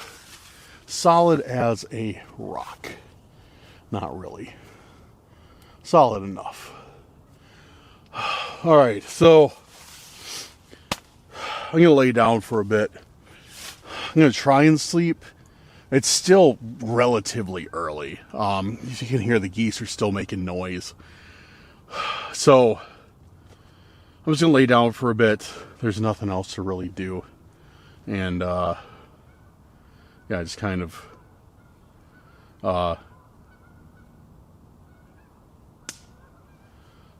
Solid as a rock. Not really. Solid enough. All right, so I'm going to lay down for a bit. I'm going to try and sleep. It's still relatively early. As you can hear, the geese are still making noise. So I'm just going to lay down for a bit. There's nothing else to really do. And, yeah, just kind of,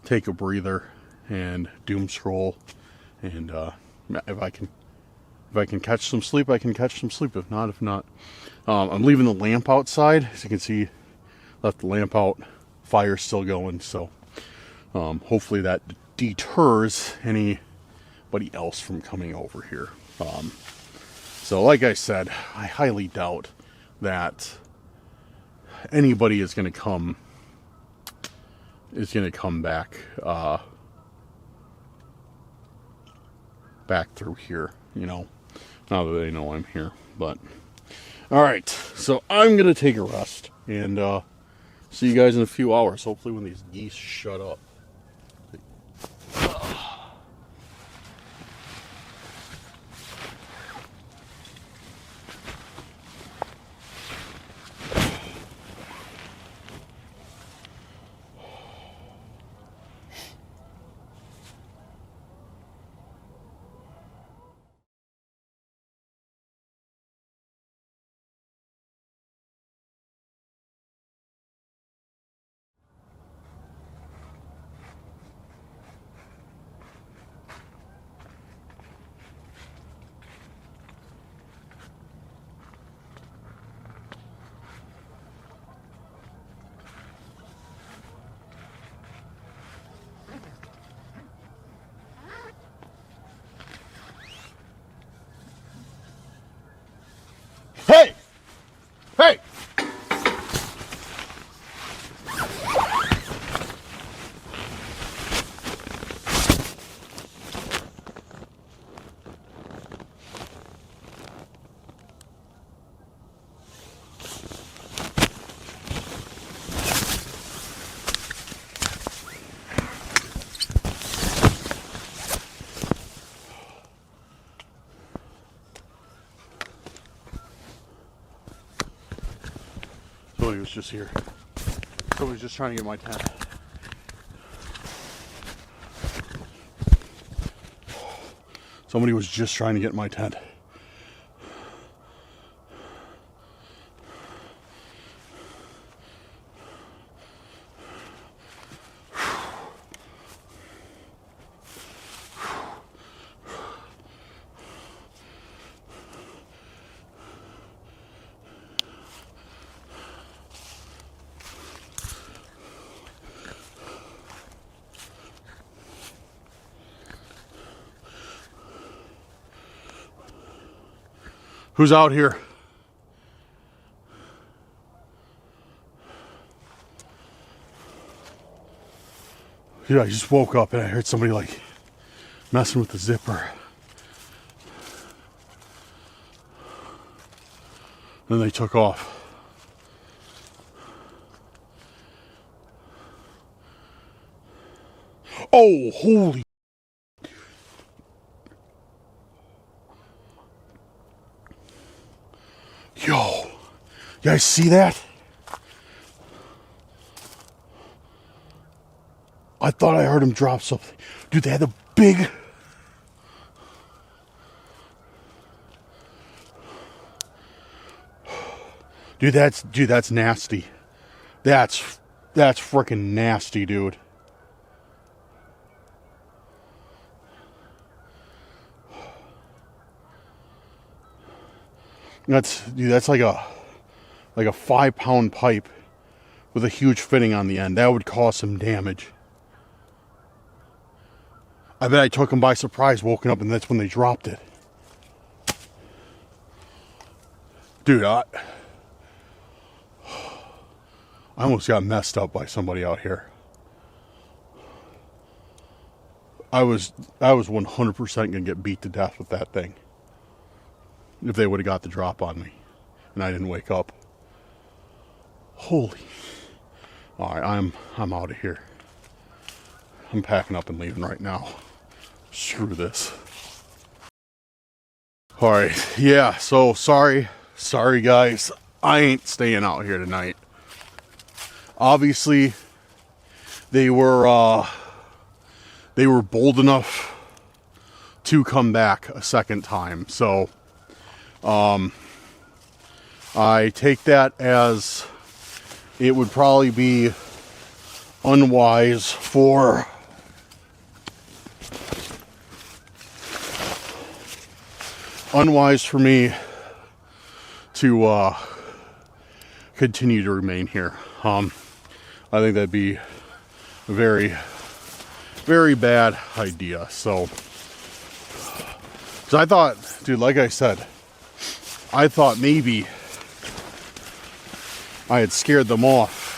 take a breather and doom scroll, and if I can catch some sleep, I can catch some sleep. If not, I'm leaving the lamp outside. As you can see, left the lamp out. Fire's still going, so hopefully that deters anybody else from coming over here. So like I said, I highly doubt that anybody is going to come back through here, you know, now that they know I'm here. But all right, so I'm gonna take a rest and see you guys in a few hours, hopefully when these geese shut up. Hey! Hey! Somebody was just here. Somebody was just trying to get my tent. Somebody was just trying to get my tent. Who's out here? Dude, I just woke up and I heard somebody like messing with the zipper. Then they took off. Oh, holy. Yo, you guys see that? I thought I heard him drop something. Dude, they had a big... Dude, that's nasty. That's freaking nasty, dude. That's like a 5-pound pipe with a huge fitting on the end. That would cause some damage. I bet I took them by surprise, woken up, and that's when they dropped it. Dude, I almost got messed up by somebody out here. I was 100% gonna get beat to death with that thing if they would have got the drop on me and I didn't wake up. Holy. All right, I'm out of here. I'm packing up and leaving right now. Screw this. All right, yeah, so sorry guys. I ain't staying out here tonight. Obviously, they were bold enough to come back a second time. So, I take that as it would probably be unwise for me to continue to remain here. I think that'd be a very, very bad idea. So, because I thought, dude, like I said, I thought maybe I had scared them off.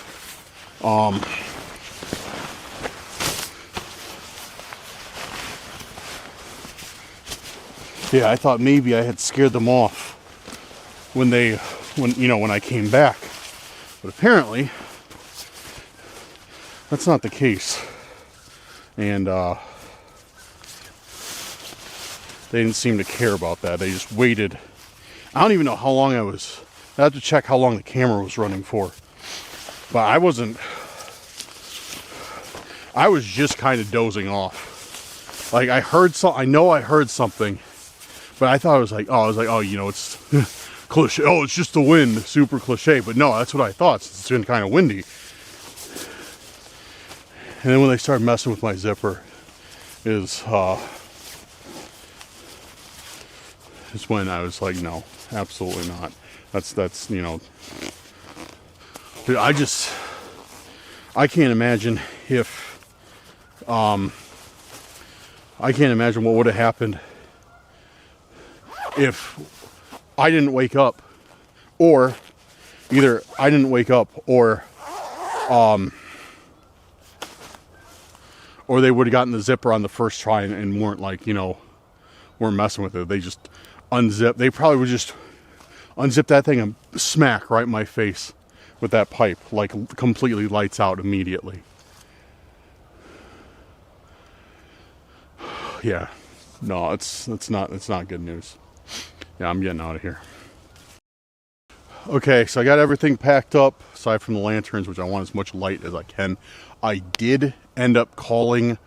Yeah, I thought maybe I had scared them off when I came back. But apparently, that's not the case. And they didn't seem to care about that. They just waited. I don't even know how long I have to check how long the camera was running for. But I was just kind of dozing off. Like I know I heard something, but I thought it was like, it's cliche. Oh, it's just the wind, super cliche. But no, that's what I thought. It's been kind of windy. And then when they started messing with my zipper, is when I was like, no, absolutely not. That's dude, I can't imagine I can't imagine what would have happened if I didn't wake up, or either I didn't wake up, or they would have gotten the zipper on the first try and weren't weren't messing with it. They just unzip. They probably would just unzip that thing and smack right in my face with that pipe, like completely lights out immediately. Yeah, no, it's not good news. Yeah, I'm getting out of here. Okay, so I got everything packed up aside from the lanterns, which I want as much light as I can. I did end up calling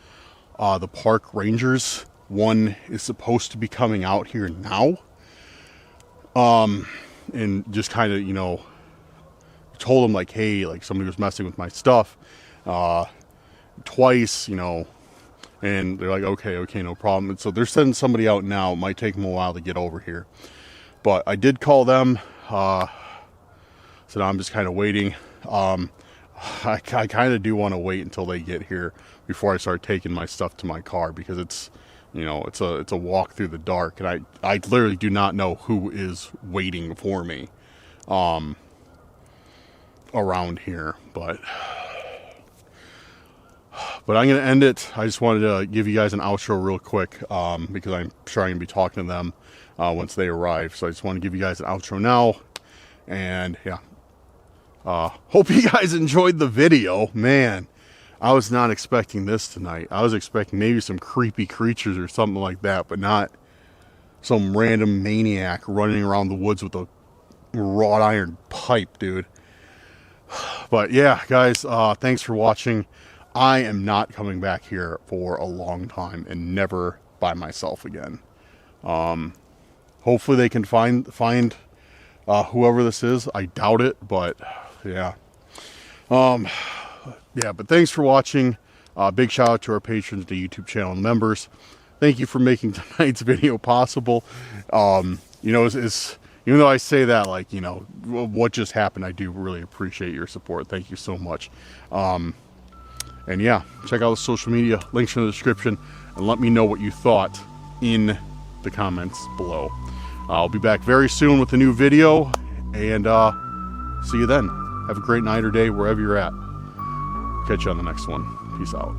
the park rangers. One is supposed to be coming out here now. And just kind of, told them like, hey, like somebody was messing with my stuff twice, and they're like, okay, no problem. And so they're sending somebody out now. It might take them a while to get over here, but I did call them. So now I'm just kind of waiting. I kind of do want to wait until they get here before I start taking my stuff to my car, because it's You know, it's a walk through the dark, and I literally do not know who is waiting for me around here, but I'm gonna end it. I just wanted to give you guys an outro real quick, because I'm sure I'm gonna be talking to them once they arrive. So I just want to give you guys an outro now, and yeah, hope you guys enjoyed the video. Man, I was not expecting this tonight. I was expecting maybe some creepy creatures or something like that, but not some random maniac running around the woods with a wrought iron pipe, dude. But yeah, guys, thanks for watching. I am not coming back here for a long time, and never by myself again. Hopefully they can find whoever this is. I doubt it, but yeah. Yeah, but thanks for watching. Big shout out to our patrons, the YouTube channel members. Thank you for making tonight's video possible. You know, even though I say that, like, you know, what just happened, I do really appreciate your support. Thank you so much. And yeah, check out the social media, links in the description, and let me know what you thought in the comments below. I'll be back very soon with a new video, and see you then. Have a great night or day wherever you're at. Catch you on the next one. Peace out.